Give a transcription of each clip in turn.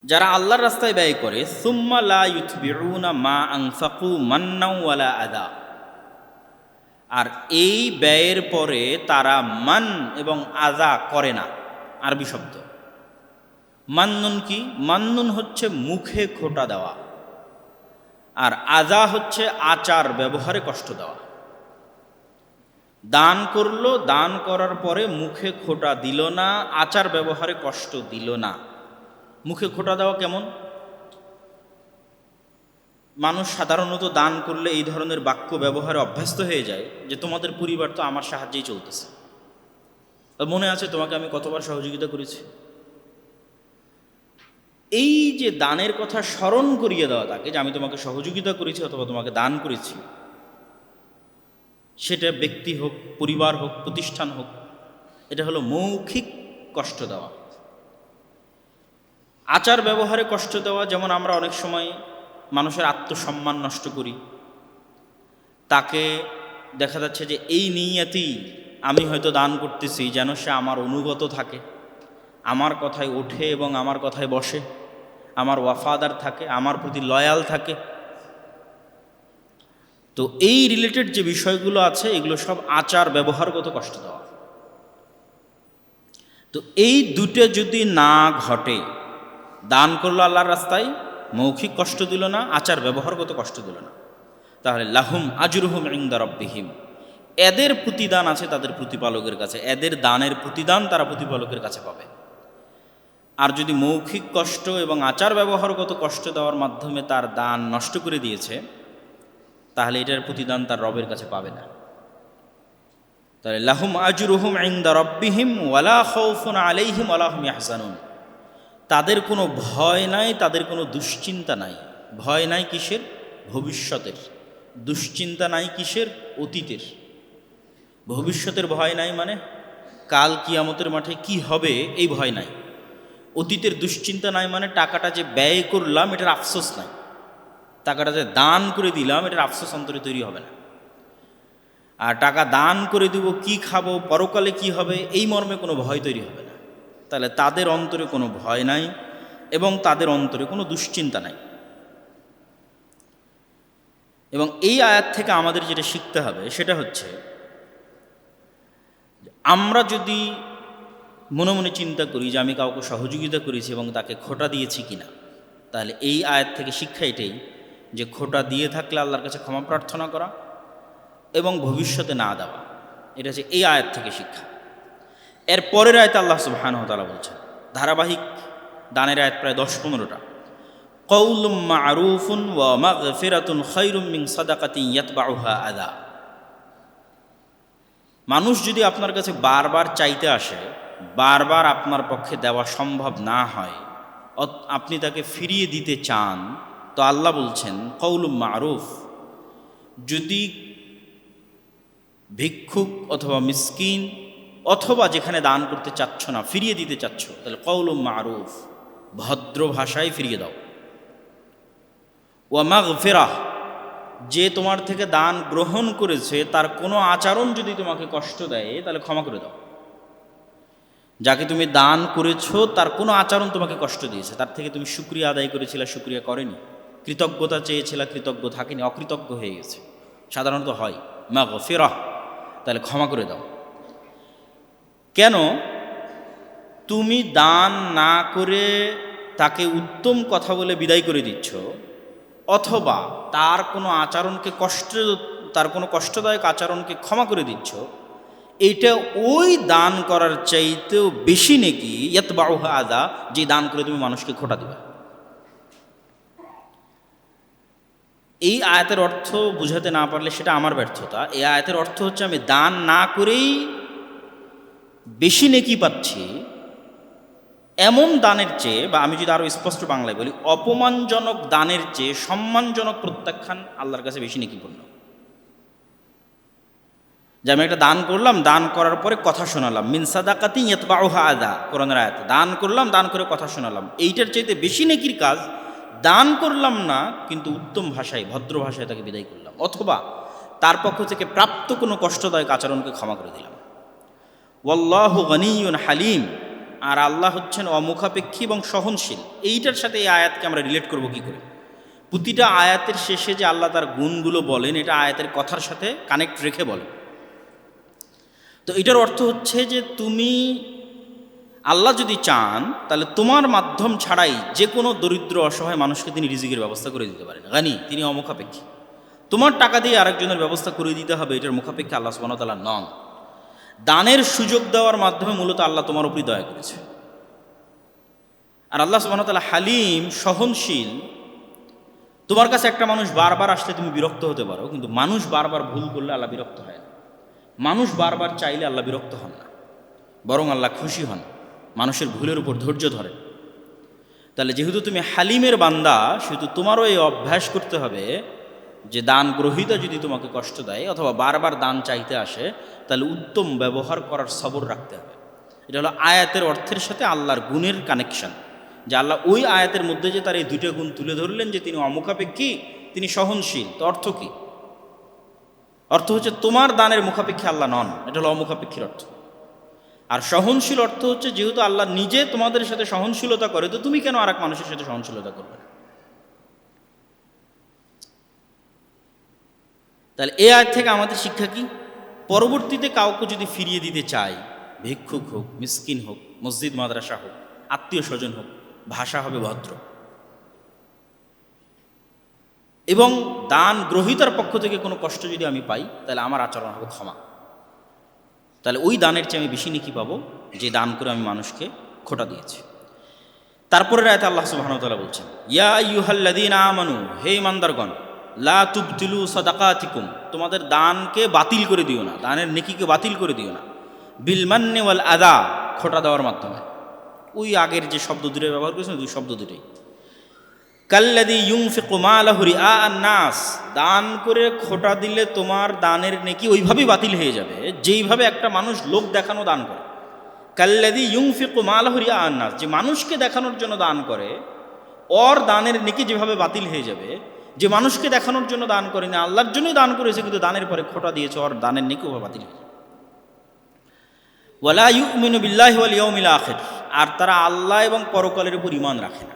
যারা আল্লাহর রাস্তায় ব্যয় করে সুম্মা লা ইউতবিউনা মা আনফাকু মান্নাও ওয়ালা আদা, আর এই ব্যয়ের পরে তারা মান এবং আদা করে না। আরবি শব্দ মান্নুন কি? মান্নুন হচ্ছে মুখে খোঁটা দেওয়া, আর আদা হচ্ছে আচার ব্যবহারে কষ্ট দেওয়া। দান করলো, দান করার পরে মুখে খোঁটা দিল না, আচার ব্যবহারে কষ্ট দিল না। মুখে খোঁটা দেওয়া কেমন? মানুষ সাধারণত দান করলে এই ধরনের বাক্য ব্যবহারে অভ্যস্ত হয়ে যায় যে তোমাদের পরিবার তো আমার সাহায্যেই চলতেছে। মনে আছে তোমাকে আমি কতবার সহযোগিতা করেছি। এই যে দানের কথা স্মরণ করিয়ে দেওয়া তাকে যে আমি তোমাকে সহযোগিতা করেছি অথবা তোমাকে দান করেছি, সেটা ব্যক্তি হোক, পরিবার হোক, প্রতিষ্ঠান হোক, এটা হলো মৌখিক কষ্ট দেওয়া। আচার ব্যবহারে কষ্ট দেওয়া, যেমন আমরা অনেক সময় মানুষের আত্মসম্মান নষ্ট করি। তাকে দেখা যাচ্ছে যে এই নিয়তেই আমি হয়তো দান করতেছি যেন সে আমার অনুগত থাকে, আমার কথায় ওঠে এবং আমার কথায় বসে, আমার ওয়াফাদার থাকে, আমার প্রতি লয়াল থাকে। তো এই রিলেটেড যে বিষয়গুলো আছে এগুলো সব আচার ব্যবহারগত কষ্ট দেওয়া। তো এই দুটো যদি না ঘটে, দান করলো আল্লাহর রাস্তায়, মৌখিক কষ্ট দিল না, আচার ব্যবহারগত কষ্ট দিল না, তাহলে লাহুম আজরুহুম ইনদা রাব্বিহিম, এদের প্রতিদান আছে তাদের প্রতিপালকের কাছে, এদের দানের প্রতিদান তারা প্রতিপালকের কাছে পাবে। আর যদি মৌখিক কষ্ট এবং আচার ব্যবহারগত কষ্ট দেওয়ার মাধ্যমে তার দান নষ্ট করে দিয়েছে, তাহলে এটার প্রতিদান তার রবের কাছে পাবে না। তাহলে লাহুম আজরুহুম ইনদা রাব্বিহিম ওয়ালা খাউফুন আলাইহিম ওয়ালা হুম ইয়াহজানুন, তাদের কোনো ভয় নাই, তাদের কোনো দুশ্চিন্তা নাই। ভয় নাই কিসের? ভবিষ্যতের। দুশ্চিন্তা নাই কিসের? অতীতের। ভবিষ্যতের ভয় নাই মানে কাল কিয়ামতের মাঠে কি হবে এই ভয় নাই। অতীতের দুশ্চিন্তা নাই মানে টাকাটা যে ব্যয় করলাম এটার আফসোস নাই, টাকাটা যে দান করে দিলাম এটার আফসোস অন্তরে তৈরি হবে না। আর টাকা দান করে দিব, কি খাবো, পরকালে কি হবে, এই মর্মে কোনো ভয় তৈরি হবে না। তাহলে তাদের অন্তরে কোনো ভয় নাই এবং তাদের অন্তরে কোনো দুশ্চিন্তা নাই। এবং এই আয়াত থেকে আমাদের যেটা শিখতে হবে সেটা হচ্ছে, আমরা যদি মনে মনে চিন্তা করি যে আমি কাউকে সহযোগিতা করেছি এবং তাকে খোঁটা দিয়েছি কিনা, তাহলে এই আয়াত থেকে শিক্ষা এটাই যে খোঁটা দিয়ে থাকলে আল্লাহর কাছে ক্ষমা প্রার্থনা করা এবং ভবিষ্যতে না দেওয়া। এটা হচ্ছে এই আয়াত থেকে শিক্ষা। এর পরের আয়াতে আল্লাহ সুবহানাহু ওয়া তাআলা বলছেন, ধারাবাহিক দানের আয়াত প্রায় 10-15টা, কওলুম মা'রুফুন ওয়া মাগফিরাতুন খায়রুম মিন সাদাকাতিন ইয়াতবাউহা আযা। মানুষ যদি আপনার কাছে বারবার চাইতে আসে, বারবার আপনার পক্ষে দেওয়া সম্ভব না হয়, আপনি তাকে ফিরিয়ে দিতে চান, তো আল্লাহ বলছেন কওলুম মা'রুফ, যদি ভিক্ষুক অথবা মিসকিন অথবা যেখানে দান করতে চাচ্ছ না ফিরিয়ে দিতে চাচ্ছ, তাহলে কওলুম মা'রুফ, ভদ্র ভাষায় ফিরিয়ে দাও। ওয়া মাগফিরাহ, যে তোমার থেকে দান গ্রহণ করেছে তার কোনো আচরণ যদি তোমাকে কষ্ট দেয় তাহলে ক্ষমা করে দাও। যাকে তুমি দান করেছো তার কোনো আচরণ তোমাকে কষ্ট দিয়েছে, তার থেকে তুমি শুকরিয়া আদায় করেছিলে, শুকরিয়া করেনি, কৃতজ্ঞতা চেয়েছিলে, কৃতজ্ঞ থাকেনি, অকৃতজ্ঞ হয়ে গেছে, সাধারণত হয়। মাগফিরাহ, তাহলে ক্ষমা করে দাও। কেন? তুমি দান না করে তাকে উত্তম কথা বলে বিদায় করে দিচ্ছ, অথবা তার কোনো আচরণকে তার কোনো কষ্টদায়ক আচরণকে ক্ষমা করে দিচ্ছ, এইটা ওই দান করার চাইতেও বেশি নেকি ইয়াতবাউহা আযা, যে দান করে তুমি মানুষকে খোঁটা দিবে। এই আয়াতের অর্থ বুঝাতে না পারলে সেটা আমার ব্যর্থতা। এই আয়াতের অর্থ হচ্ছে আমি দান না করেই বেশি নেকি পাচ্ছি, এমন দানের চেয়ে, বা আমি যদি আরও স্পষ্ট বাংলায় বলি, অপমানজনক দানের চেয়ে সম্মানজনক প্রত্যাখ্যান আল্লাহর কাছে বেশি নেকিপূর্ণ। যে আমি একটা দান করলাম, দান করার পরে কথা শোনালাম, মিন সাদাকাতিন ইয়াতবাউহা আযা, কোরআনের আয়াত, দান করলাম, দান করে কথা শোনালাম, এইটার চাইতে বেশি নেকির কাজ দান করলাম না কিন্তু উত্তম ভাষায়, ভদ্র ভাষায় তাকে বিদায় করলাম, অথবা তার পক্ষ থেকে প্রাপ্ত কোনো কষ্টদায়ক আচরণকে ক্ষমা করে দিলাম। ওয়াল্লাহু গনিয়্যুন হালিম, আর আল্লাহ হচ্ছেন অমুখাপেক্ষী এবং সহনশীল। এইটার সাথে এই আয়াতকে আমরা রিলেট করব কি করে? প্রতিটা আয়াতের শেষে যে আল্লাহ তার গুণগুলো বলেন, এটা আয়াতের কথার সাথে কানেক্ট রেখে বলেন। তো এটার অর্থ হচ্ছে যে তুমি আল্লাহ যদি চান তাহলে তোমার মাধ্যম ছাড়াই যে কোনো দরিদ্র অসহায় মানুষকে তিনি রিজিকের ব্যবস্থা করে দিতে পারেন। গানি, তিনি অমুখাপেক্ষী। তোমার টাকা দিয়ে আরেকজনের ব্যবস্থা করে দিতে হবে, এটার মুখাপেক্ষী আল্লাহ সুবহানাহু ওয়া তাআলা নন। দানের সুযোগ দেওয়ার মাধ্যমে মূলত আল্লাহ তোমার উপরই দয়া করেছে। আর আল্লাহ সুবহানাহু ওয়া তাআলা হালিম, সহনশীল। তোমার কাছে একটা মানুষ বারবার আসলে তুমি বিরক্ত হতে পারো, কিন্তু মানুষ বারবার ভুল করলে আল্লাহ বিরক্ত হয় না। মানুষ বারবার চাইলে আল্লাহ বিরক্ত হন না, বরং আল্লাহ খুশি হন, মানুষের ভুলের উপর ধৈর্য ধরেন। তাহলে যেহেতু তুমি হালিমের বান্দা, সেহেতু তোমারও এই অভ্যাস করতে হবে যে দান গ্রহীতা যদি তোমাকে কষ্ট দেয় অথবা বারবার দান চাইতে আসে, তাহলে উত্তম ব্যবহার করার সবর রাখতে হবে। এটা হলো আয়াতের অর্থের সাথে আল্লাহর গুণের কানেকশন, যে আল্লাহ ওই আয়াতের মধ্যে যে তার এই দুইটা গুণ তুলে ধরলেন, যে তিনি অমুখাপেক্ষী, তিনি সহনশীল। তো অর্থ কি? অর্থ হচ্ছে তোমার দানের মুখাপেক্ষী আল্লাহ নন, এটা হলো অমুখাপেক্ষীর অর্থ। আর সহনশীল অর্থ হচ্ছে যেহেতু আল্লাহ নিজে তোমাদের সাথে সহনশীলতা করে, তো তুমি কেন আর এক মানুষের সাথে সহনশীলতা করবে না? তাহলে এই আয়াত থেকে আমাদের শিক্ষা কি? পরবর্তীতে কাউকে যদি ফিরিয়ে দিতে চাই, ভিক্ষুক হোক, মিসকিন হোক, মসজিদ মাদ্রাসা হোক, আত্মীয় স্বজন হোক, ভাষা হবে ভদ্র, এবং দান গ্রহীতার পক্ষ থেকে কোনো কষ্ট যদি আমি পাই, তাহলে আমার আচরণ হবে ক্ষমা। তাহলে ওই দানের চেয়ে আমি বেশি নেকি পাবো যে দান করে আমি মানুষকে খোটা দিয়েছি। তারপরে আয়াতে আল্লাহ সুবহানাহু ওয়া তাআলা বলছেন, ইয়া আইয়ুহাল্লাযীনা আমানু, হে ইমানদারগণ, লা তুবতিলু সাদাকাতিকুম, তোমাদের দানকে বাতিল করে দিও না, দানের নেকিকে বাতিল করে দিও না, বিল মান্নি ওয়াল আদা, খোটা দেওয়ার মাধ্যমে। ওই আগের যে শব্দ দুটো ব্যবহার করেছেন, দুই শব্দ দুটোই। কাল্লাযী ইউনফিকু মালাহু রিআ আন-নাস, দান করে খোটা দিলে তোমার দানের নেকি ওইভাবেই বাতিল হয়ে যাবে যেইভাবে একটা মানুষ লোক দেখানো দান করে। কাল্লাযী ইউনফিকু মালাহু রিআ আন-নাস, যে মানুষকে দেখানোর জন্য দান করে, ওর দানের নেকি যেভাবে বাতিল হয়ে যাবে, যে মানুষকে দেখানোর জন্য দান করে না, আল্লাহর জন্যই দান করেছে কিন্তু দানের পরে খোটা দিয়েছে, ওর দানের নেকি ওভাবে বাতিল হয়ে যাবে। ওয়ালা ইউমিনু বিল্লাহি ওয়াল ইয়াউমিল আখির, আর তারা আল্লাহ এবং পরকালের উপর ঈমান রাখে না।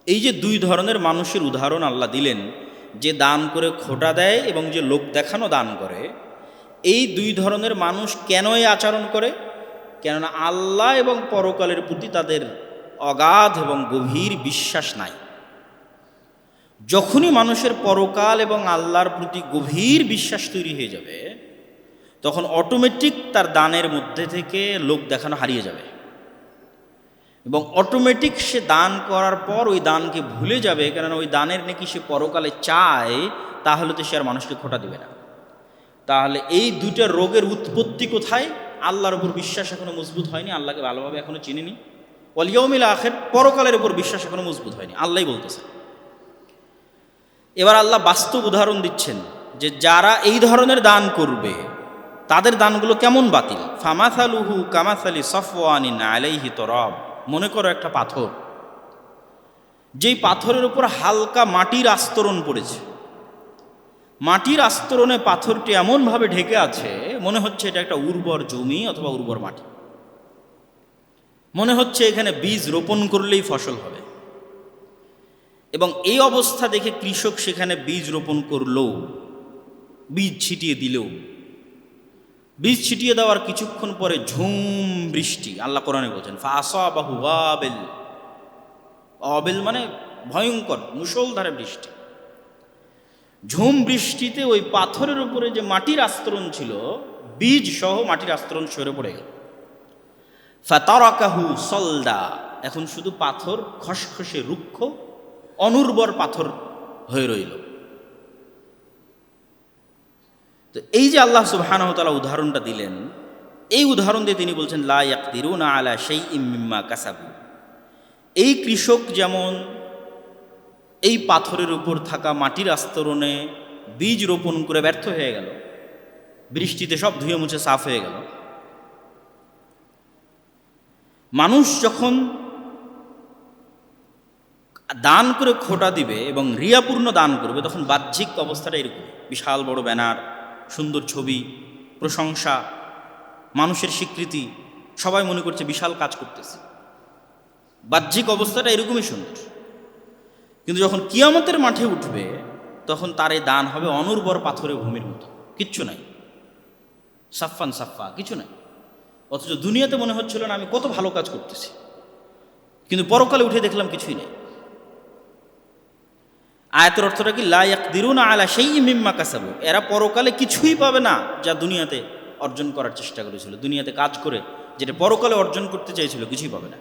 এই যে দুই ধরনের মানুষের উদাহরণ আল্লাহ দিলেন, যে দান করে খোটা দেয় এবং যে লোক দেখানো দান করে, এই দুই ধরনের মানুষ কেন এই আচরণ করে? কেননা আল্লাহ এবং পরকালের প্রতি তাদের অগাধ এবং গভীর বিশ্বাস নাই। যখনই মানুষের পরকাল এবং আল্লাহর প্রতি গভীর বিশ্বাস তৈরি হয়ে যাবে, তখন অটোমেটিক তার দানের মধ্যে থেকে লোক দেখানো হারিয়ে যাবে, এবং অটোমেটিক সে দান করার পর ওই দানকে ভুলে যাবে। কেননা ওই দানের নাকি সে পরকালে চায়, তাহলে তো সে আর মানুষকে খোটা দিবে না। তাহলে এই দুইটা রোগের উৎপত্তি কোথায়? আল্লাহর উপর বিশ্বাস এখনো মজবুত হয়নি, আল্লাহকে ভালোভাবে এখনো চিনিনি। ওয়াল ইয়াউমিল আখির, পরকালের উপর বিশ্বাস এখনো মজবুত হয়নি, আল্লাহই বলতেছে। এবার আল্লাহ বাস্তব উদাহরণ দিচ্ছেন যে যারা এই ধরনের দান করবে তাদের দানগুলো কেমন বাতিল। ফামাসালুহু কামাসালি সফওয়ানিন আলাইহি তুরাব, মনে করো একটা পাথর, যেই পাথরের উপর হালকা মাটির আস্তরণ পড়েছে। মাটির আস্তরণে পাথরটি এমনভাবে ঢেকে আছে, মনে হচ্ছে এটা একটা উর্বর জমি অথবা উর্বর মাটি, মনে হচ্ছে এখানে বীজ রোপণ করলেই ফসল হবে। এবং এই অবস্থা দেখে কৃষক সেখানে বীজ রোপণ করলেও, বীজ ছিটিয়ে দিলেও, বীজ ছিটিয়ে দেওয়ার কিছুক্ষণ পরে ঝুম বৃষ্টি, আল্লাহ কোরআনে বলছেন ফাআসাবাহু ওয়াবিল, অবিল মানে ভয়ঙ্কর মুষলধারে বৃষ্টি। ঝুম বৃষ্টিতে ওই পাথরের উপরে যে মাটির আস্তরণ ছিল, বীজ সহ মাটির আস্তরণ সরে পড়ে গেল। ফাতারাকাহু সলদা, এখন শুধু পাথর খসখসে রুক্ষ অনুর্বর পাথর হয়ে রইল। তো এই যে আল্লাহ সুবহানাহু ওয়া তাআলা উদাহরণটা দিলেন, এই উদাহরণ দিয়ে তিনি বলছেন লা ইয়াকদিরুনা আলা শাইইম মিম্মা কাসাবু, এই কৃষক যেমন এই পাথরের উপর থাকা মাটির আস্তরণে বীজ রোপণ করে ব্যর্থ হয়ে গেল, বৃষ্টিতে সব ধুয়ে মুছে সাফ হয়ে গেল, মানুষ যখন দান করে খোটা দিবে এবং রিয়াপূর্ণ দান করবে, তখন বাহ্যিক অবস্থাটা এরকম, বিশাল বড় ব্যানার, সুন্দর ছবি, প্রশংসা, মানুষের স্বীকৃতি, সবাই মনে করছে বিশাল কাজ করতেছে, বাহ্যিক অবস্থাটা এরকমই সুন্দর, কিন্তু যখন কিয়ামতের মাঠে উঠবে তখন তার এই দান হবে অনুর্বর পাথরের ভূমির মতো, কিচ্ছু নাই, সাফান সাফা, কিছু নাই। অথচ দুনিয়াতে মনে হচ্ছিল না আমি কত ভালো কাজ করতেছি, কিন্তু পরকালে উঠে দেখলাম কিছুই নেই। আয়াতের অর্থটা কি, লা ইয়াকদিরুনা আলা শাইইম মিম্মা কাসাবু, এরা পরকালে কিছুই পাবে না যা দুনিয়াতে অর্জন করার চেষ্টা করেছিল, দুনিয়াতে কাজ করে যেটা পরকালে অর্জন করতে চাইছিল কিছুই পাবে না।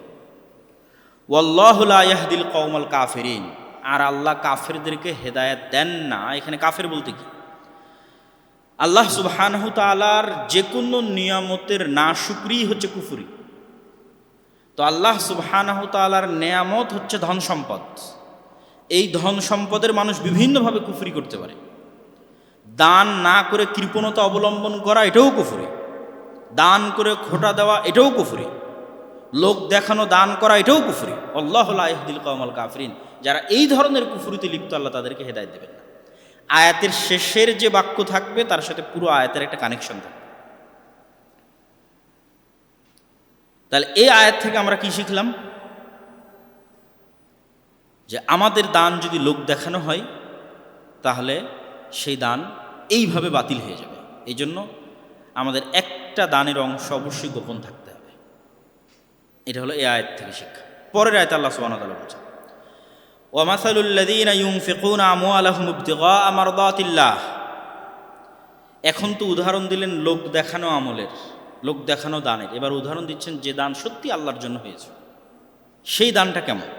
ওয়াল্লাহু লা ইয়াহদিল কওমাল কাফিরিন, আর আল্লাহ কাফেরদেরকে হেদায়েত দেন না। এখানে কাফের বলতে কি, আল্লাহ সুবহানাহু তাআলার যে কোনো নিয়ামতের নাশুকরি হচ্ছে কুফরি। তো আল্লাহ সুবহানাহু তাআলার নেয়ামত হচ্ছে ধন সম্পদ, এই ধন সম্পদের মানুষ বিভিন্নভাবে কুফরি করতে পারে। দান না করে কৃপণতা অবলম্বন করা এটাও কুফরি, দান করে খোটা দেওয়া এটাও কুফরি, লোক দেখানো দান করা এটাও কুফরি। আল্লাহু লা ইয়াহদিল কওমাল কাফিরিন, যারা এই ধরনের কুফরিতে লিপ্ত আল্লাহ তাদেরকে হেদায়েত দেবেন না। আয়াতের শেষের যে বাক্য থাকবে তার সাথে পুরো আয়াতের একটা কানেকশন থাকবে। তাহলে এই আয়াত থেকে আমরা কি শিখলাম, যে আমাদের দান যদি লোক দেখানো হয় তাহলে সেই দান এইভাবে বাতিল হয়ে যাবে। এই জন্য আমাদের একটা দানের অংশ অবশ্যই গোপন থাকতে হবে। এটা হলো এই আয়াত থেকে শিক্ষা। পরের আয়াতে আল্লাহ সুবহানাহু ওয়া তাআলা বলেছেন, ওয়া মাসালুল লাযীনা ইউনফিকুনা আমওয়ালাহুম ইবতিগাআ মারদাতিল্লাহ। এখন তো উদাহরণ দিলেন লোক দেখানো আমলের, লোক দেখানো দানের, এবার উদাহরণ দিচ্ছেন যে দান সত্যি আল্লাহর জন্য হয়েছে, সেই দানটা কেমন।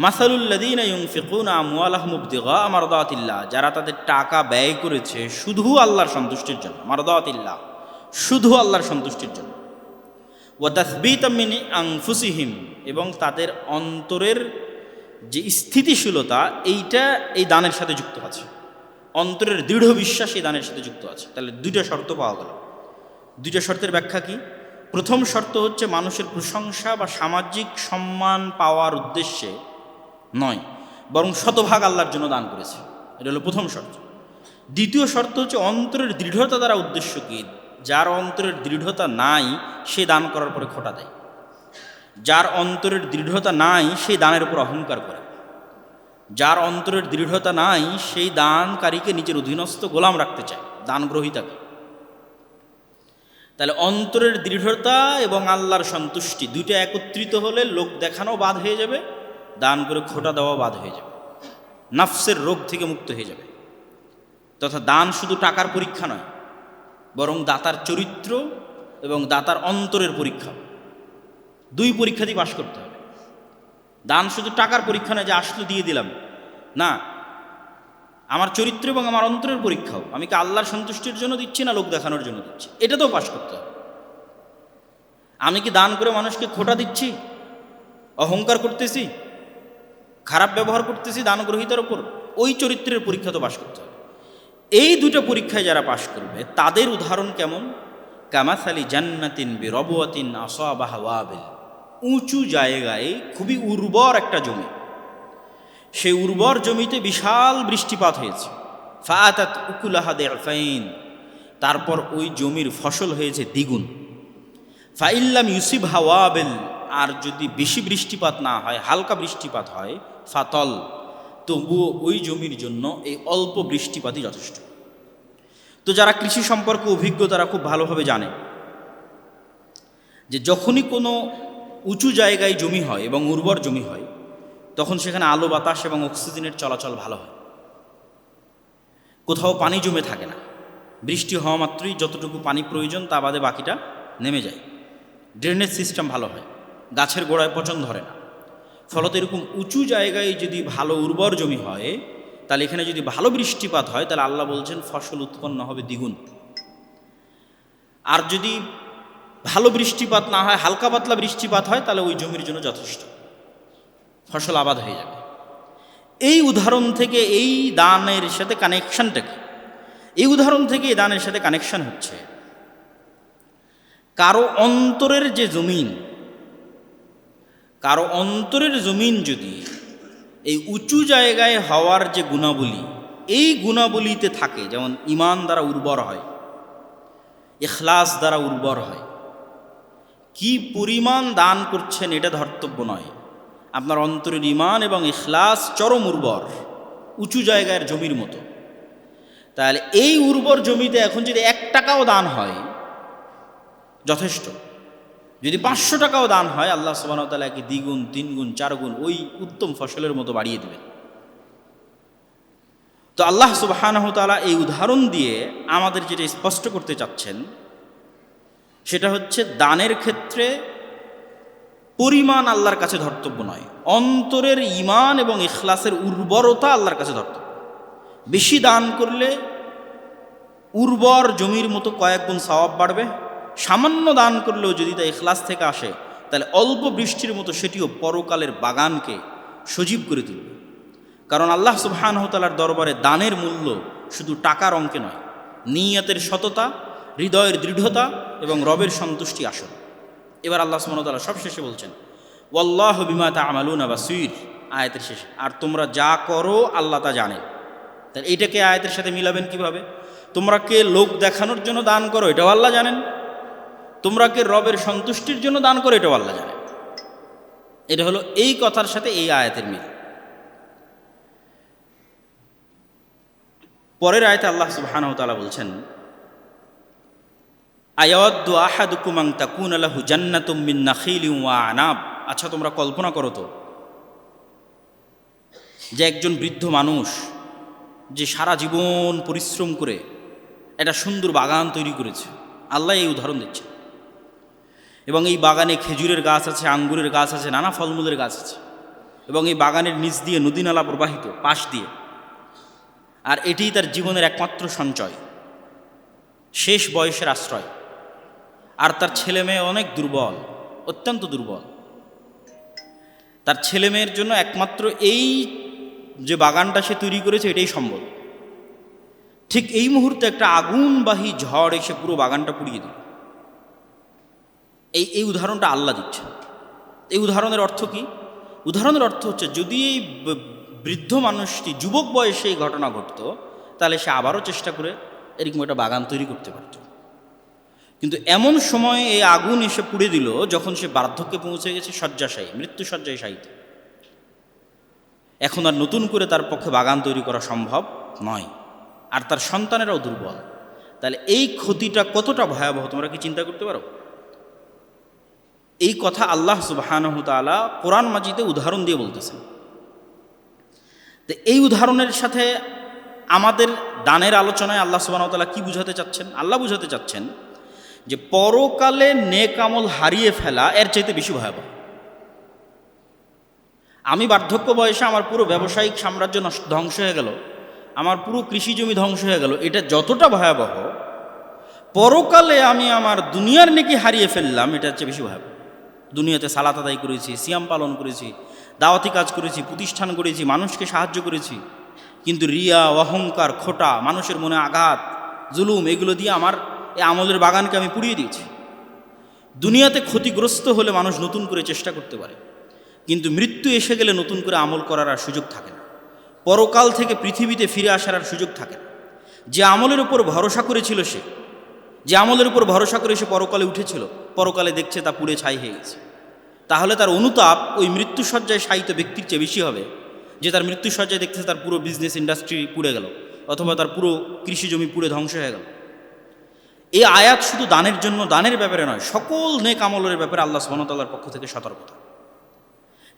মাসালুল লাযীনা ইউনফিকুনা আমওয়ালাহুম ইবতিগাআ মারদাতিল্লাহ, যারা তাদের টাকা ব্যয় করেছে শুধু আল্লাহর সন্তুষ্টির জন্য, মারদাতিল্লাহ শুধু আল্লাহর সন্তুষ্টির জন্য, ওয়া তাসবীতাম মিন আনফুসিহিম, এবং তাদের অন্তরের যে স্থিতিশীলতা এইটা এই দানের সাথে যুক্ত আছে, অন্তরের দৃঢ় বিশ্বাস এই দানের সাথে যুক্ত আছে। তাহলে দুইটা শর্ত পাওয়া গেল। দুইটা শর্তের ব্যাখ্যা কি? প্রথম শর্ত হচ্ছে মানুষের প্রশংসা বা সামাজিক সম্মান পাওয়ার উদ্দেশ্যে নয়, বরং শতভাগ আল্লাহর জন্য দান করেছে, এটা হলো প্রথম শর্ত। দ্বিতীয় শর্ত হচ্ছে অন্তরের দৃঢ়তা দ্বারা উদ্দেশ্য কি, যার অন্তরের দৃঢ়তা নাই সে দান করার পরে খোটা দেয়, যার অন্তরের দৃঢ়তা নাই সেই দানের উপর অহংকার করে, যার অন্তরের দৃঢ়তা নাই সেই দানকারীকে নিজের অধীনস্থ গোলাম রাখতে চায়, দান গ্রহীতাকে। তাহলে অন্তরের দৃঢ়তা এবং আল্লাহর সন্তুষ্টি দুইটা একত্রিত হলে লোক দেখানো বাদ হয়ে যাবে, দান করে খোটা দেওয়া বাদ হয়ে যাবে, নাফসের রোগ থেকে মুক্ত হয়ে যাবে। তথা দান শুধু টাকার পরীক্ষা নয়, বরং দাতার চরিত্র এবং দাতার অন্তরের পরীক্ষা, দুই পরীক্ষা দিয়ে পাশ করতে হবে। দান শুধু টাকার পরীক্ষা নয় যে আসলে দিয়ে দিলাম, না, আমার চরিত্র এবং আমার অন্তরের পরীক্ষাও, আমি কি আল্লাহর সন্তুষ্টির জন্য দিচ্ছি না লোক দেখানোর জন্য দিচ্ছি, এটাতেও পাশ করতে হবে। আমি কি দান করে মানুষকে খোটা দিচ্ছি, অহংকার করতেছি, খারাপ ব্যবহার করতেছি দান গ্রহীতার ওপর, ওই চরিত্রের পরীক্ষা তো পাশ করতে হবে। এই দুটো পরীক্ষায় যারা পাশ করবে তাদের উদাহরণ কেমন, কামাসালি জান্নাতিন বিরবওয়াতিন আসাবাহা ওয়াবিল, উঁচু জায়গায় খুবই উর্বর একটা জমি, সেই উর্বর জমিতে বিশাল বৃষ্টিপাত হয়েছে, ফাআতাত উকুলাহা দি'ফাইন, তারপর ওই জমির ফসল হয়েছে দ্বিগুণ, ফাইল্লাম ইউসিবহা ওয়াবিল, আর যদি বেশি বৃষ্টিপাত না হয়, হালকা বৃষ্টিপাত হয়, ফাতল, তবুও ওই জমির জন্য এই অল্প বৃষ্টিপাতই যথেষ্ট। তো যারা কৃষি সম্পর্কে অভিজ্ঞ তারা খুব ভালোভাবে জানে যে যখনই কোনো উঁচু জায়গায় জমি হয় এবং উর্বর জমি হয় তখন সেখানে আলো বাতাস এবং অক্সিজেনের চলাচল ভালো হয়, কোথাও পানি জমে থাকে না, বৃষ্টি হওয়া মাত্রই যতটুকু পানি প্রয়োজন তা বাদে বাকিটা নেমে যায়, ড্রেনেজ সিস্টেম ভালো হয়, গাছের গোড়ায় পচন ধরে না। ফলত এরকম উঁচু জায়গায় যদি ভালো উর্বর জমি হয় তাহলে এখানে যদি ভালো বৃষ্টিপাত হয় তাহলে আল্লাহ বলছেন ফসল উৎপন্ন হবে দ্বিগুণ। আর যদি ভালো বৃষ্টিপাত না হয়, হালকা পাতলা বৃষ্টিপাত হয়, তাহলে ওই জমির জন্য যথেষ্ট, ফসল আবাদ হয়ে যাবে। এই উদাহরণ থেকে এই দানের সাথে কানেকশনটা কি? এই উদাহরণ থেকে এই দানের সাথে কানেকশন হচ্ছে কারো অন্তরের যে জমিন, কারো অন্তরের জমিন যদি এই উঁচু জায়গায় হওয়ার যে গুণাবলী, এই গুণাবলীতে থাকে, যেমন ঈমান দ্বারা উর্বর হয়, ইখলাস দ্বারা উর্বর হয়, কি পরিমাণ দান করছেন এটা ধর্তব্য নয়, আপনার অন্তরের ঈমান এবং ইখলাস চরম উর্বর, উঁচু জায়গার জমির মতো। তাহলে এই উর্বর জমিতে এখন যদি 1 টাকাও দান হয় যথেষ্ট, যদি 500 টাকাও দান হয়, আল্লাহ সুবহানাহু ওয়া তাআলা একে 2 গুণ 3 গুণ 4 গুণ ওই উত্তম ফসলের মতো বাড়িয়ে দেবেন। তো আল্লাহ সুবহানাহু ওয়া তাআলা এই উদাহরণ দিয়ে আমাদের যেটা স্পষ্ট করতে চাচ্ছেন সেটা হচ্ছে দানের ক্ষেত্রে পরিমাণ আল্লাহর কাছে ধর্তব্য নয়, অন্তরের ঈমান এবং ইখলাসের উর্বরতা আল্লাহর কাছে ধর্তব্য। বেশি দান করলে উর্বর জমির মতো কয়েক গুণ সওয়াব বাড়বে, সামান্য দান করলেও যদি তা ইখলাস থেকে আসে তাহলে অল্প বৃষ্টির মতো সেটিও পরকালের বাগানকে সজীব করে তুলবে। কারণ আল্লাহ সুবহানাহু ওয়া তাআলার দরবারে দানের মূল্য শুধু টাকার অঙ্কে নয়, নিয়তের সততা, হৃদয়ের দৃঢ়তা এবং রবের সন্তুষ্টি আসল। এবার আল্লাহ সুবহানাহু ওয়া তাআলা সবশেষে বলছেন, ওয়াল্লাহু বিমা তা'মালুনা বাসীর, আয়াতের শেষে, আর তোমরা যা করো আল্লাহ তা জানেন। তাহলে এইটাকে আয়াতের সাথে মিলাবেন কিভাবে? তোমরা কে লোক দেখানোর জন্য দান করো এটাও আল্লাহ জানেন, তোমরা কে রবের সন্তুষ্টির জন্য দান করো এটাও আল্লাহ জানেন। এটা হলো এই কথার সাথে এই আয়াতের মিল। পরের আয়াতে আল্লাহ সুবহানাহু ওয়া তাআলা বলছেন, আয়াওয়াদ্দু আহাদুকুম আন তাকুনা লাহু জান্নাতুম মিন নাখিলিন ওয়া আনাব। আচ্ছা, তোমরা কল্পনা করো তো যে একজন বৃদ্ধ মানুষ যে সারা জীবন পরিশ্রম করে একটা সুন্দর বাগান তৈরি করেছে, আল্লাহ এই উদাহরণ দিচ্ছে, এবং এই বাগানে খেজুরের গাছ আছে, আঙ্গুরের গাছ আছে, নানা ফলমূলের গাছ আছে, এবং এই বাগানের নিচ দিয়ে নদী নালা প্রবাহিত পাশ দিয়ে, আর এটিই তার জীবনের একমাত্র সঞ্চয়, শেষ বয়সের আশ্রয়। আর তার ছেলে মেয়ে অনেক দুর্বল, অত্যন্ত দুর্বল। তার ছেলে মেয়ের জন্য একমাত্র এই যে বাগানটা সে তৈরি করেছে এটাই সম্বল। ঠিক এই মুহূর্তে একটা আগুনবাহী ঝড় এসে পুরো বাগানটা পুড়িয়ে দিল। এই উদাহরণটা আল্লাহ দিচ্ছেন। এই উদাহরণের অর্থ কি? উদাহরণের অর্থ হচ্ছে, যদি এই বৃদ্ধ মানুষটি যুবক বয়সে এই ঘটনা ঘটত তাহলে সে আবারও চেষ্টা করে এরকম একটা বাগান তৈরি করতে পারত। কিন্তু এমন সময় এই আগুন এসে পুড়ে দিল যখন সে বার্ধক্যে পৌঁছে গেছে, শয্যাশায়ী, মৃত্যু শয্যায় শায়িত। এখন আর নতুন করে তার পক্ষে বাগান তৈরি করা সম্ভব নয়, আর তার সন্তানেরাও দুর্বল। তাহলে এই ক্ষতিটা কতটা ভয়াবহ তোমরা কি চিন্তা করতে পারো? এই কথা আল্লাহ সুবহানাহু ওয়া তাআলা কোরআন মাজিদে উদাহরণ দিয়ে বলতেছেন। তো এই উদাহরণের সাথে আমাদের দানের আলোচনায় আল্লাহ সুবহানাহু ওয়া তাআলা কি বুঝাতে চাচ্ছেন? আল্লাহ বুঝাতে চাচ্ছেন যে পরকালে নেক আমল হারিয়ে ফেলা এর চাইতে বেশি ভয়াবহ। আমি বার্ধক্য বয়সে আমার পুরো ব্যবসায়িক সাম্রাজ্য ধ্বংস হয়ে গেল, আমার পুরো কৃষি জমি ধ্বংস হয়ে গেল, এটা যতটা ভয়াবহ, পরকালে আমি আমার দুনিয়ার নেকি হারিয়ে ফেললাম এটার চেয়ে বেশি ভয়াবহ। দুনিয়াতে সালাত আদায় করেছি, সিয়াম পালন করেছি, দাওয়াতি কাজ করেছি, প্রতিষ্ঠান করেছি, মানুষকে সাহায্য করেছি, কিন্তু রিয়া, অহংকার, খোটা, মানুষের মনে আঘাত, জুলুম, এগুলো দিয়ে আমার এই আমলের বাগানকে আমি পুড়িয়ে দিয়েছি। দুনিয়াতে ক্ষতিগ্রস্ত হলে মানুষ নতুন করে চেষ্টা করতে পারে, কিন্তু মৃত্যু এসে গেলে নতুন করে আমল করার আর সুযোগ থাকে না। পরকাল থেকে পৃথিবীতে ফিরে আসার আর সুযোগ থাকে না। যে আমলের উপর ভরসা করেছিল সে, যে আমলের উপর ভরসা করে সে পরকালে উঠেছিল, পরকালে দেখছে তা পুড়ে ছাই হয়ে গেছে। তাহলে তার অনুতাপ ওই মৃত্যুসজ্জায় শায়িত ব্যক্তির চেয়ে বেশি হবে, যে তার মৃত্যুসজ্জায় দেখতেছে তার পুরো বিজনেস ইন্ডাস্ট্রি পুড়ে গেল, অথবা তার পুরো কৃষি জমি পুড়ে ধ্বংস হয়ে গেল। এই আয়াত শুধু দানের জন্য, দানের ব্যাপারে নয়, সকল নেক আমলের ব্যাপারে আল্লাহ সুবহানাহু ওয়া তাআলার পক্ষ থেকে সতর্কতা,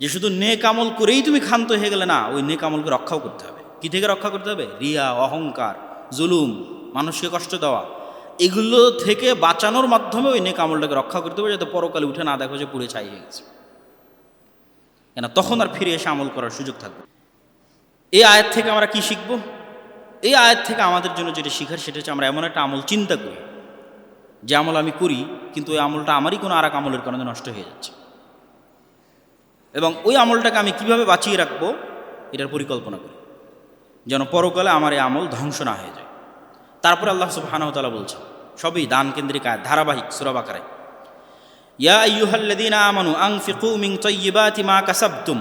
যে শুধু নেক আমল করেই তুমি ক্ষান্ত হয়ে গেলে না, ওই নেক আমলকে রক্ষাও করতে হবে। কি থেকে রক্ষা করতে হবে? রিয়া, অহংকার, জুলুম, মানুষকে কষ্ট দেওয়া, এগুলো থেকে বাঁচানোর মাধ্যমে ওই নেক আমলটাকে রক্ষা করতে হবে, যাতে পরকালে উঠে না দেখো যে পুড়ে ছাই হয়ে গেছে, কেন তখন আর ফিরে এসে আমল করার সুযোগ থাকবে। এই আয়াত থেকে আমরা কি শিখব? এই আয়াত থেকে আমাদের জন্য যেটা শিখার সেটা হচ্ছে, আমরা এমন একটা আমল চিন্তা করি যে আমল আমি করি, কিন্তু ওই আমলটা আমারই কোনো আর এক আমলের কারণে নষ্ট হয়ে যাচ্ছে, এবং ওই আমলটাকে আমি কিভাবে বাঁচিয়ে রাখবো এটার পরিকল্পনা করি, যেন পরকালে আমার এই আমল ধ্বংস না হয়ে যায়। তারপরে আল্লাহ সুবহানাহু ওয়া তাআলা বলছেন, সবই দান কেন্দ্রিক আয়াত, ধারাবাহিক সূরা বাকারায়, ইয়া আইয়ুহাল্লাযীনা আমানু আনফিকু মিন তাইয়্যিবাতি মা কাসাবতুম।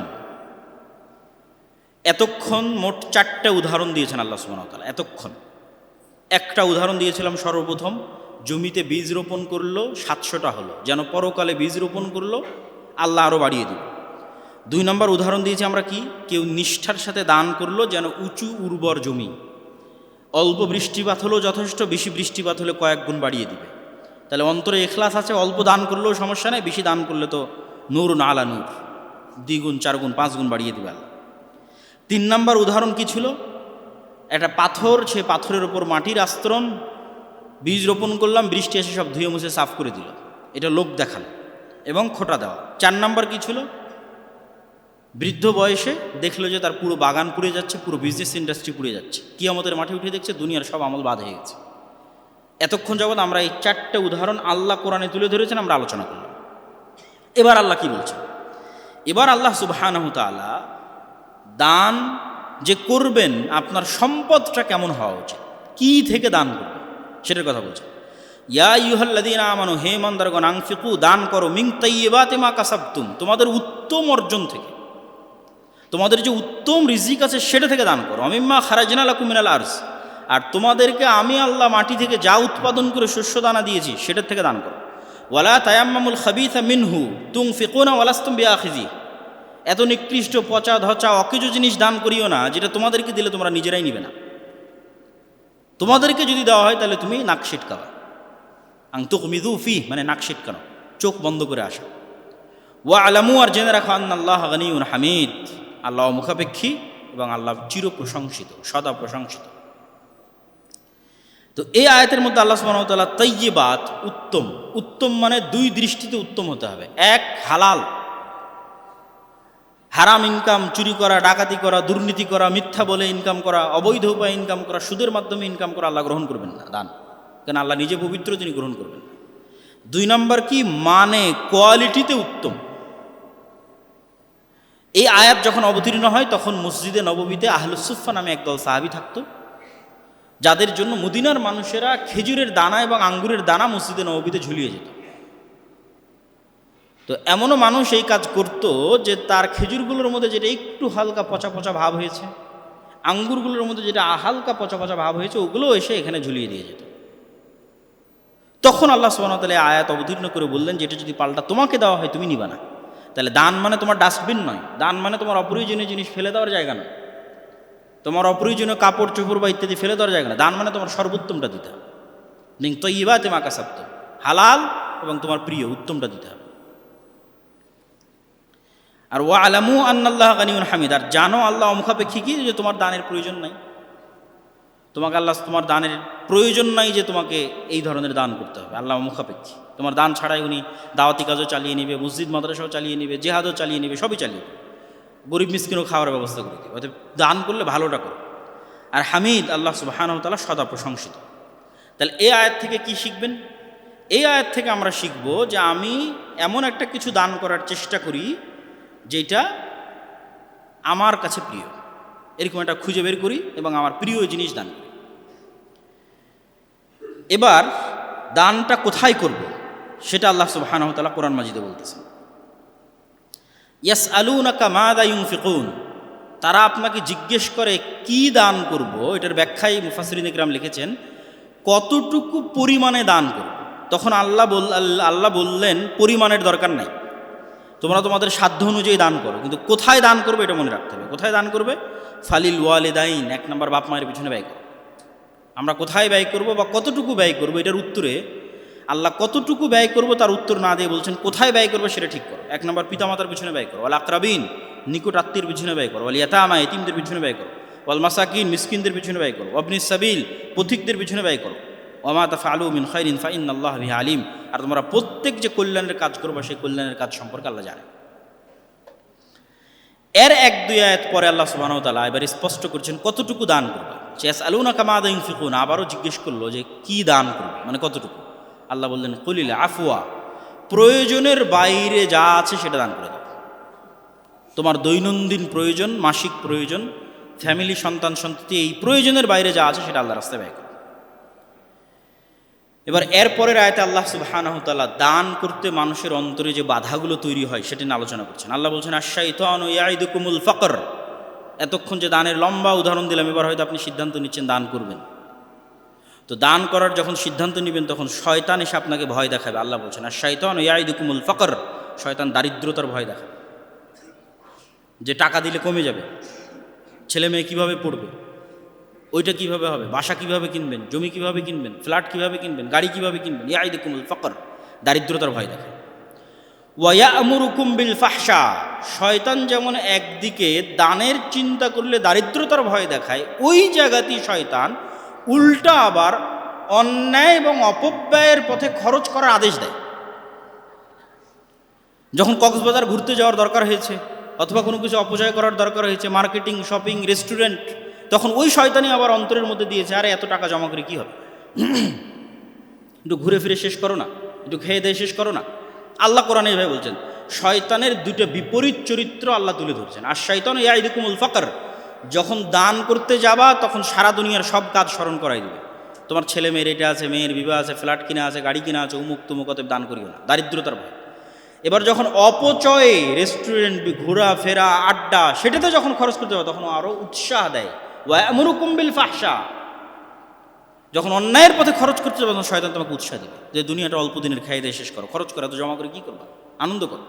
এতক্ষণ মোট 4টা উদাহরণ দিয়েছেন আল্লাহ সুবহানাহু ওয়া তাআলা। এতক্ষণ একটা উদাহরণ দিয়েছিলাম সর্বপ্রথম, জমিতে বীজ রোপণ করলো 700টা হলো, যেন পরকালে বীজ রোপণ করলো আল্লাহ আরও বাড়িয়ে দিল। 2 নম্বর উদাহরণ দিয়েছি আমরা কি, কেউ নিষ্ঠার সাথে দান করলো যেন উঁচু উর্বর জমি, অল্প বৃষ্টিপাত হলেও যথেষ্ট, বেশি বৃষ্টিপাত হলে কয়েক গুণ বাড়িয়ে দিবে। তাহলে অন্তরে এখলাস আছে, অল্প দান করলেও সমস্যা নেই, বেশি দান করলে তো নূর না আলা নূর, 2 গুণ 4 গুণ 5 গুণ বাড়িয়ে দিবে আল্লাহ। 3 নম্বর উদাহরণ কি ছিল, একটা পাথর, সে পাথরের ওপর মাটির আস্তরণ, বীজ রোপণ করলাম, বৃষ্টি এসে সব ধুয়ে মুছে সাফ করে দিল, এটা লোক দেখানো এবং খোটা দেওয়া। 4 নম্বর কি ছিল, বৃদ্ধ বয়সে দেখলো যে তার পুরো বাগান পুড়ে যাচ্ছে, পুরো বিজনেস ইন্ডাস্ট্রি পুড়ে যাচ্ছে, কিয়ামতের মাঠে উঠে দেখছে দুনিয়ার সব আমল বাদ হয়ে গেছে। এতক্ষণ যাবৎ আমরা এই 4টে উদাহরণ আল্লাহ কোরআনে তুলে ধরেছেন, আমরা আলোচনা করলাম। এবার আল্লাহ কি বলছেন, এবার আল্লাহ সুবহানাহু তাআলা দান যে করবেন আপনার সম্পদটা কেমন হওয়া উচিত, কি থেকে দান করবেন সেটার কথা বলছেন। ইয়া আইয়ুহাল্লাযীনা আমানু, হে ইমানদারগণ, আনফিকু, দান করো, মিন তাইয়্যিবাতি মা কাসাবতুম, তোমাদের উত্তম অর্জন থেকে, তোমাদের যে উত্তম রিজিক আছে সেটা থেকে দান করো। মিম্মা খারাজনা লাকুম মিনাল আরজ, আর তোমাদেরকে আমি আল্লাহ মাটি থেকে যা উৎপাদন করে শস্য দানা দিয়েছি সেটার থেকে দান করো। ওয়ালা তায়াম্মামুল খাবিথা মিনহু তুনফিকুনা ওয়ালাস্তুম বিআখিযি, এত নিকৃষ্ট পচা ধচা অকেজো জিনিস দান করিও না যেটা তোমাদেরকে দিলে তোমরা নিজেরাই নিবে না, তোমাদেরকে যদি দেওয়া হয় তাহলে তুমি নাক সিটকাবা। আং তুকমিদু ফি মানে নাক সিটকানো, চোখ বন্ধ করে আসা। ওয়া আলামু, আর জেনে রাখো, আন্নাল্লাহ গানিয়ুন হামিদ, আল্লাহ মুখাপেক্ষী এবং আল্লাহ চির প্রশংসিত, সদা প্রশংসিত। তো এই আয়াতের মধ্যে আল্লাহ সুবহানাহু ওয়া তাআলা তাইয়্যিবাত, উত্তম, উত্তম মানে 2 দৃষ্টিতে উত্তম হতে হবে। এক, হালাল, হারাম ইনকাম, চুরি করা, ডাকাতি করা, দুর্নীতি করা, মিথ্যা বলে ইনকাম করা, অবৈধ উপায়ে ইনকাম করা, সুদের মাধ্যমে ইনকাম করা আল্লাহ গ্রহণ করবেন না দান, কেন আল্লাহ নিজে পবিত্র, তিনি গ্রহণ করবেন না। 2 নম্বর কি, মানে কোয়ালিটিতে উত্তম। এই আয়াত যখন অবতীর্ণ হয় তখন মসজিদে নববীতে আহলুস সুফফা নামে একদল সাহাবী থাকতো, যাদের জন্য মদিনার মানুষেরা খেজুরের দানা এবং আঙ্গুরের দানা মসজিদে নববীতে ঝুলিয়ে যেত। তো এমনও মানুষ এই কাজ করত যে তার খেজুরগুলোর মধ্যে যেটা একটু হালকা পচা পচা ভাব হয়েছে, আঙ্গুরগুলোর মধ্যে যেটা হালকা পচা পচা ভাব হয়েছে, ওগুলো এসে এখানে ঝুলিয়ে দিয়ে যেত। তখন আল্লাহ সুবহানাহু ওয়া তাআলা আয়াত অবতীর্ণ করে বললেন, যেটা যদি পাল্টা তোমাকে দেওয়া হয় তুমি নিবা না। তাহলে দান মানে তোমার ডাস্টবিন নয়, দান মানে তোমার অপ্রয়োজনীয় জিনিস ফেলে দেওয়ার জায়গা নয়, তোমার অপ্রয়োজনীয় কাপড় চোপড় বা ইত্যাদি ফেলে দেওয়ার জায়গা না। দান মানে তোমার সর্বোত্তমটা দিতে হবে, মিন তাইয়্যিবাতি মা কাসাবতুম, হালাল এবং তোমার প্রিয় উত্তমটা দিতে হবে। আর ওয়া আলামু আন্নাল্লাহ গানিয়ুন হামিদ, আর জানো আল্লাহ অমুখাপেক্ষী কি, যে তোমার দানের প্রয়োজন নাই, তোমাকে আল্লাহ, তোমার দানের প্রয়োজন নাই যে তোমাকে এই ধরনের দান করতে হবে, আল্লাহ অমুখাপেক্ষী। তোমার দান ছাড়াই উনি দাওয়াতি কাজও চালিয়ে নেবে, মসজিদ মাদ্রাসাও চালিয়ে নেবে, জেহাদও চালিয়ে নেবে, সবই চালিয়ে নেবে, গরিব মিসকিনও খাওয়ার ব্যবস্থা করে দেবে। অর্থাৎ দান করলে ভালোটা করো। আর হামিদ, আল্লাহ সুবহানাহু ওয়া তাআলা সদা প্রশংসিত। তাহলে এই আয়াত থেকে কি শিখবেন, এই আয়াত থেকে আমরা শিখব যে আমি এমন একটা কিছু দান করার চেষ্টা করি যেটা আমার কাছে প্রিয়, এরকম একটা খুঁজে বের করি এবং আমার প্রিয় জিনিস দান করি। এবার দানটা কোথায় করব সেটা আল্লাহ সুবহানাহু ওয়া তাআলা কোরআন মাজিদে বলতেছেন। ইয়াসআলুনাকা মাযা ইউনফিকুন, তারা আপনাকে জিজ্ঞেস করে কি দান করব। এটার ব্যাখ্যায় মুফাসসিরিন ইকরাম লিখেছেন কতটুকু পরিমাণে দান করব। তখন আল্লাহ বললেন পরিমাণের দরকার নাই, তোমরা তোমাদের সাধ্য অনুযায়ী দান করো, কিন্তু কোথায় দান করবে এটা মনে রাখতে হবে। কোথায় দান করবে, ফালিল ওয়ালিদাইন, 1 নম্বর বাপ মায়ের পিছনে ব্যয় করো। আমরা কোথায় ব্যয় করব বা কতটুকু ব্যয় করব, এটার উত্তরে আল্লাহ কতটুকু ব্যয় করব তার উত্তর না দিয়ে বলছেন কোথায় ব্যয় করবে সেটা ঠিক করো। 1 নম্বর পিতামাতার পিছনে ব্যয় করো, ওয়াল আকরাবিন, নিকট আত্মীয়ের পিছনে ব্যয় করো, ওয়াল ইয়াতামা, এতিমদের পিছনে ব্যয় করো, ওয়াল মাসাকিন, মিসকিনদের পিছনে ব্যয় করো, ওয়াবনিস সাবিল, পথিকদের পিছনে ব্যয় করো, ওয়ামা তাফআলু মিন খাইরিন ফাইন্নাল্লাহা বিহি আলিম, আর তোমরা প্রত্যেক যে কল্যাণের কাজ করবে সেই কল্যাণের কাজ সম্পর্কে আল্লাহ জানে। এর 1-2 আয়াত পরে আল্লাহ সুবহানাহু ওয়া তাআলা এবার স্পষ্ট করছেন কতটুকু দান করবে। ইয়াসআলুনাকা মাযা ইউনফিকুন, আবারও জিজ্ঞেস করলো যে কি দান করবে, মানে কতটুকু। আল্লাহ বললেন কুলিল আফওয়া, প্রয়োজনের বাইরে যা আছে সেটা দান করে দাও। তোমার দৈনন্দিন প্রয়োজন, মাসিক প্রয়োজন, ফ্যামিলি, সন্তান সন্ততি, এই প্রয়োজনের বাইরে যা আছে সেটা আল্লাহর রাস্তায় ব্যয় করো। এবার এর পরের আয়াতে আল্লাহ সুবহানাহু ওয়া তাআলা দান করতে মানুষের অন্তরে যে বাধাগুলো তৈরি হয় সেটা নিয়ে আলোচনা করছেন। আল্লাহ বলছেন আশ-শাইতানু ইয়াইদুকুমুল ফাকর, এতক্ষণ যে দানের লম্বা উদাহরণ দিলাম, এবার হয়তো আপনি সিদ্ধান্ত নিচ্ছেন দান করবেন। তো দান করার যখন সিদ্ধান্ত নেবেন তখন শয়তান এসে আপনাকে ভয় দেখাবে। আল্লাহ বলছেন, আর শয়তান ইয়াইদুকুমুল ফাকর, শয়তান দারিদ্রতার ভয় দেখাবে, যে টাকা দিলে কমে যাবে, ছেলে মেয়ে কীভাবে পড়বে, ওইটা কিভাবে হবে, বাসা কিভাবে কিনবেন, জমি কিভাবে কিনবেন, ফ্ল্যাট কিভাবে কিনবেন, গাড়ি কিভাবে কিনবেন। ইয়াইদুকুমুল ফাকর, দারিদ্রতার ভয় দেখায়। ওয়ায়ামুরুকুম বিল ফাহশা, শয়তান যেমন একদিকে দানের চিন্তা করলে দারিদ্রতার ভয় দেখায়, ওই জায়গাতেই শয়তান উল্টা আবার অন্যায় এবং অপব্যয়ের পথে খরচ করার আদেশ দেয়। যখন কক্সবাজার ঘুরতে যাওয়ার দরকার হয়েছে অথবা কোনো কিছু অপচয় করার দরকার হয়েছে, মার্কেটিং, শপিং, রেস্টুরেন্ট, তখন ওই শয়তানই আবার অন্তরের মধ্যে দিয়েছে, আরে এত টাকা জমা করে কী হবে, একটু ঘুরে ফিরে শেষ করো না, একটু খেয়ে দিয়ে শেষ করো না। আল্লাহ কোরআনে এভাবে বলছেন। শয়তানের দুটো বিপরীত চরিত্র আল্লাহ তুলে ধরছেন। আর শয়তান ইয়াইদুকুমুল ফাকর, যখন দান করতে যাবা তখন সারা দুনিয়ার সব কাজ স্মরণ করাই দেবে। তোমার ছেলে মেয়ের এটা আছে, মেয়ের বিবাহ আছে, ফ্ল্যাট কিনা আছে, গাড়ি কিনা আছে, উমুক তুমুক, অতএব দান করিও না, দারিদ্রতার ভয়। এবার যখন অপচয়ে রেস্টুরেন্ট, ঘোরাফেরা, আড্ডা, সেটাতে যখন খরচ করতে হবে তখন আরও উৎসাহ দেয়। ওয়ায়ামুরুকুম বিল ফাহশা, যখন অন্যায়ের পথে খরচ করতে যাবে তখন শয়তান তোমাকে উৎসাহ দেবে যে দুনিয়াটা অল্প দিনের খাই দিয়ে শেষ করো, খরচ করে, তো জমা করে কী করবা, আনন্দ করো।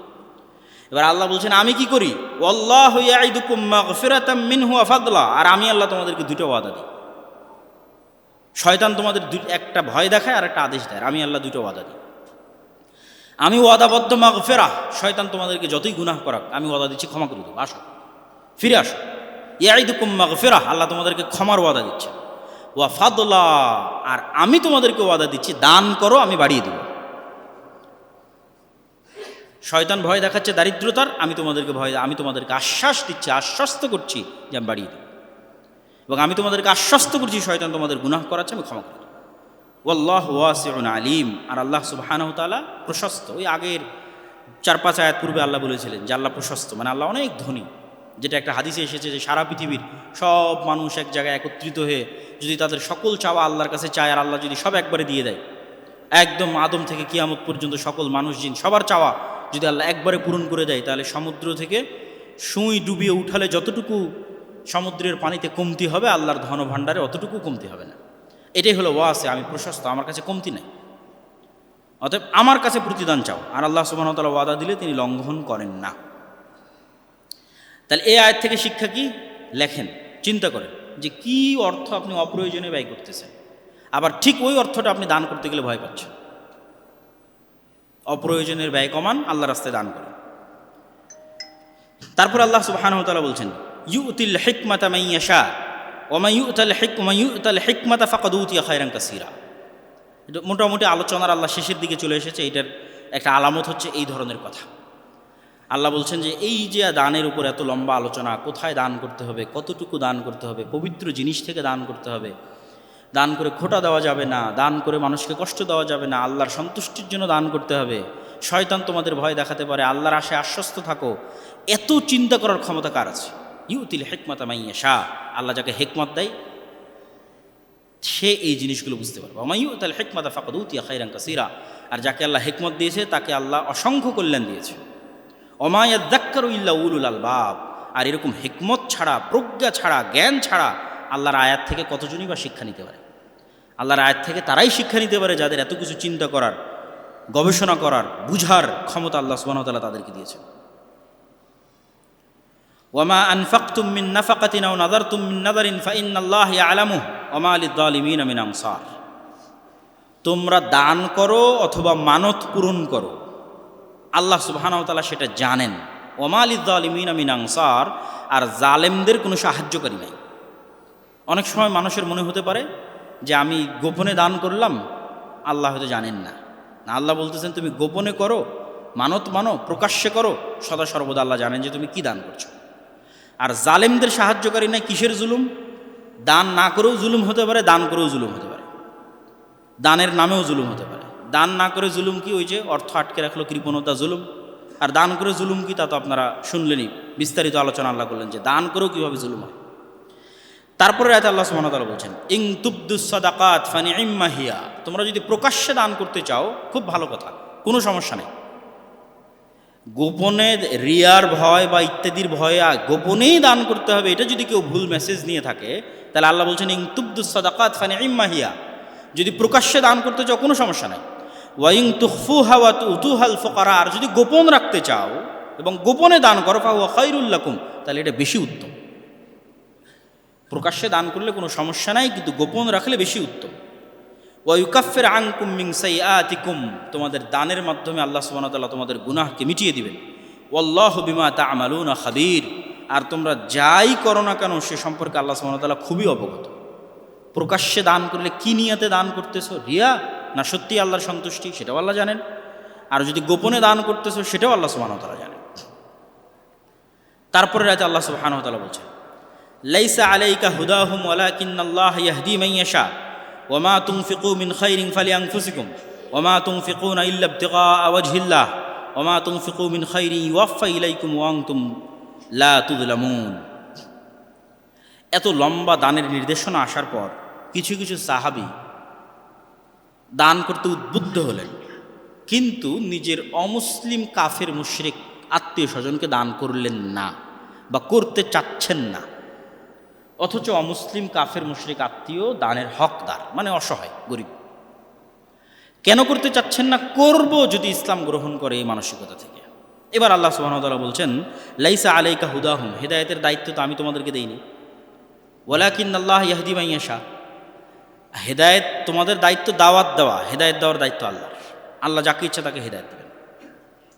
এবার আল্লাহ বলছেন, আমি কি করি, ওয়াল্লাহু ইয়াইদুকুম মাগফিরাতাম মিনহু ওয়া ফাদলা, আর আমি আল্লাহ তোমাদেরকে দুটো ওয়াদা দিই। শয়তান তোমাদের একটা ভয় দেখায় আর একটা আদেশ দেয়, আমি আল্লাহ দুটো ওয়াদা দিই। আমি ওয়াদাবদ্ধ মাগফিরা, শয়তান তোমাদেরকে যতই গুনাহ করাক আমি ওয়াদা দিচ্ছি ক্ষমা করে দেবো, আসো ফিরে আসো। ইয়াইদুকুম মাগফিরা, আল্লাহ তোমাদেরকে ক্ষমার ওয়াদা দিচ্ছে। ওয়া ফাদলা, আর আমি তোমাদেরকে ওয়াদা দিচ্ছি দান করো, আমি বাড়িয়ে দেব। শয়তান ভয় দেখাচ্ছে দারিদ্রতার, আমি তোমাদেরকে আশ্বাস দিচ্ছি, আশ্বস্ত করছি যে আমি বাড়িয়ে দেব, এবং আমি তোমাদেরকে আশ্বস্ত করছি শয়তান তোমাদের গুনাহ করাচ্ছে, আমি ক্ষমা করে দেব। ওয়াল্লাহু ওয়াসিউন আলিম, আর আল্লাহ সুবহানাহু ওয়া তাআলা প্রশস্ত। ওই আগের 4-5 আয়াত পূর্বে আল্লাহ বলেছিলেন যে আল্লাহ প্রশস্ত, মানে আল্লাহ অনেক ধনী। যেটা একটা হাদিসে এসেছে যে সারা পৃথিবীর সব মানুষ এক জায়গায় একত্রিত হয়ে যদি তাদের সকল চাওয়া আল্লাহর কাছে চায়, আর আল্লাহ যদি সব একবারে দিয়ে দেয়, একদম আদম থেকে কিয়ামত পর্যন্ত সকল মানুষ জিন সবার চাওয়া যদি আল্লাহ একবারে পূরণ করে দেয়, তাহলে সমুদ্র থেকে সুঁই ডুবিয়ে উঠালে যতটুকু সমুদ্রের পানিতে কমতি হবে, আল্লাহর ধন ভাণ্ডারে অতটুকু কমতি হবে না। এটাই হলো ওয়াসে, আমি প্রশস্ত, আমার কাছে কমতি নাই, অতএব আমার কাছে প্রতিদান চাও। আর আল্লাহ সুবহানাহু ওয়া তাআলা ওয়াদা দিলে তিনি লঙ্ঘন করেন না। তাহলে এই আয়াত থেকে শিক্ষা কি লেখেন, চিন্তা করেন যে কি অর্থ আপনি অপ্রয়োজনে ব্যয় করতেছেন, আবার ঠিক ওই অর্থটা আপনি দান করতে গেলে ভয় পাচ্ছেন। অপ্রয়োজনের ব্যয় কমান, আল্লাহর রাস্তায় দান করেন। তারপর আল্লাহ সুবহানাহু ওয়া তাআলা বলছেন, ইউতিল হিকমাতা মান ইয়াশা ওয়া মান ইউতাল হিকমাতা ফাকাদ উতিয়া খায়রান কাসীরা। এটা মোটামুটি আলোচনার আল্লাহ শেষের দিকে চলে এসেছে। এটার একটা আলামত হচ্ছে এই ধরনের কথা। আল্লাহ বলছেন যে এই যে দানের উপর এত লম্বা আলোচনা, কোথায় দান করতে হবে, কতটুকু দান করতে হবে, পবিত্র জিনিস থেকে দান করতে হবে, দান করে খোটা দেওয়া যাবে না, দান করে মানুষকে কষ্ট দেওয়া যাবে না, আল্লাহর সন্তুষ্টির জন্য দান করতে হবে, শয়তান তোমাদের ভয় দেখাতে পারে, আল্লাহর আশায় আশ্বস্ত থাকো, এত চিন্তা করার ক্ষমতা কার আছে? ইউতিল হিকমাতা মান ইয়াশা, আল্লাহ যাকে হিকমত দেয় সে এই জিনিসগুলো বুঝতে পারবে। ওয়া মান ইউতাল হিকমাতা ফাকাদ উতিয়া খায়রান কাসীরা, আর যাকে আল্লাহ হিকমত দিয়েছে তাকে আল্লাহ অসংখ্য কল্যাণ দিয়েছে। ওয়া মা ইয়াযাক্কারু ইল্লা উলুল আলবাব, আর এরকম হিকমত ছাড়া, প্রজ্ঞা ছাড়া, জ্ঞান ছাড়া আল্লাহর আয়াত থেকে কতজনই বা শিক্ষা নিতে পারে? আল্লাহর আয়াত থেকে তারাই শিক্ষা নিতে পারে যাদের এত কিছু চিন্তা করার, গবেষণা করার, বুঝার ক্ষমতা আল্লাহ সুবহানাহু ওয়া তাআলা তাদেরকে দিয়েছে। ওয়া মা আনফাকতুম মিন নাফাকাতিন আও নাযারতুম মিন নাযারিন ফাইন্নাল্লাহা ইয়ালামুহু ওয়া মা লিয-যালিমিনা মিন আনসার। তোমরা দান করো অথবা মানত পূরণ করো, আল্লাহ সুবহানাহু ওয়া তাআলা সেটা জানেন। ওয়া মা লিয-যালিমিনা মিন আনসার, আর জালেমদের কোনো সাহায্যকারী নাই। অনেক সময় মানুষের মনে হতে পারে যে আমি গোপনে দান করলাম, আল্লাহ হয়তো জানেন না। না, আল্লাহ বলতেছেন তুমি গোপনে করো, মানত মানো, প্রকাশ্যে করো, সদা সর্বদা আল্লাহ জানেন যে তুমি কি দান করছো। আর জালেমদের সাহায্যকারী নাই। কিসের জুলুম? দান না করেও জুলুম হতে পারে, দান করেও জুলুম হতে পারে, দানের নামেও জুলুম হতে পারে। দান না করে জুলুম কি? ওই যে অর্থ আটকে রাখলো, কৃপণতা, জুলুম। আর দান করে জুলুম কি? তা তো আপনারা শুনলেনই, বিস্তারিত আলোচনা আল্লাহ করলেন যে দান করেও কীভাবে জুলুম হয়। তারপরে রাতে আল্লাহ সুবহানাহু ওয়া তাআলা বলছেন, ইন তুবদুস সাদাকাত ফানি'ম্মা হিয়া, তোমরা যদি প্রকাশ্যে দান করতে চাও খুব ভালো কথা, কোনো সমস্যা নেই। গোপনে রিয়ার ভয় বা ইত্যাদির ভয়ে গোপনেই দান করতে হবে, এটা যদি কেউ ভুল মেসেজ নিয়ে থাকে, তাহলে আল্লাহ বলছেন ইন তুবদুস সাদাকাত ফানি'ম্মা হিয়া, যদি প্রকাশ্যে দান করতে চাও কোনো সমস্যা নাই। ওয়াইং তুখফুহা ওয়া তুতুহাল ফুকারা, আর যদি গোপন রাখতে চাও এবং গোপনে দান করো ফাহুয়া খায়রুল লাকুম, তাহলে এটা বেশি উত্তম। প্রকাশ্যে দান করলে কোনো সমস্যা নাই, কিন্তু গোপন রাখলে বেশি উত্তম। ওয়া ইউকাফির আনকুম মিন সাইয়্যাতিকুম, তোমাদের দানের মাধ্যমে আল্লাহ সুবহানাহু ওয়া তাআলা তোমাদের গুনাহকে মিটিয়ে দিবেন। ওয়াল্লাহু বিমা তা'মালুনা খাবীর, আর তোমরা যাই করো না কেন সে সম্পর্কে আল্লাহ সুবহানাহু ওয়া তাআলা খুবই অবগত। প্রকাশ্যে দান করলে কি নিয়তে দান করতেছো, রিয়া না সত্যি আল্লাহর সন্তুষ্টি, সেটাও আল্লাহ জানেন। আর যদি গোপনে দান করতেছো সেটাও আল্লাহ সুবহানাহু ওয়া তাআলা জানেন। তারপরে রাতে আল্লাহ সুবহানাহু ওয়া তাআলা বলছেন, লাইসা আলাইকা হুদাহুম ওয়ালাকিন্নাল্লাহ ইয়াহদি মান ইয়াশা ওয়া মা তুনফিকু মিন খাইরিন ফালিআনফুসিকুম ওয়া মা তুনফিকুনা ইল্লা ইবতিগা ওয়াজহিল্লাহ ওয়া মা তুনফিকু মিন খাইরিন ইউওয়াফা ইলাইকুম ওয়া আনতুম লা তুযলামুন। এত লম্বা দানের নির্দেশনা আসার পর কিছু কিছু সাহাবী দান করতে উদ্বুদ্ধ হলেন, কিন্তু নিজের অমুসলিম কাফের মুশরিক আত্মীয় স্বজনকে দান করলেন না বা করতে চাচ্ছেন না। অথচ অমুসলিম কাফের মুশরিক আত্মীয় দানের হকদার, মানে অসহায় গরিব। কেন করতে চাচ্ছেন না? করব যদি ইসলাম গ্রহণ করে এই মানসিকতা থেকে। এবার আল্লাহ সুবহানাহু ওয়া তাআলা বলছেন, লাইসা আলাইকা হুদাহুম, হেদায়েতের দায়িত্ব তো আমি তোমাদেরকে দেইনি। ওয়ালাকিন্নাল্লাহ ইয়াহদি মান ইয়াশা, হেদায়েত তোমাদের দায়িত্ব দাওয়াত দেওয়া, হেদায়েত দেওয়ার দায়িত্ব আল্লাহর। আল্লাহ যাকে ইচ্ছা তাকে হেদায়েত দেন।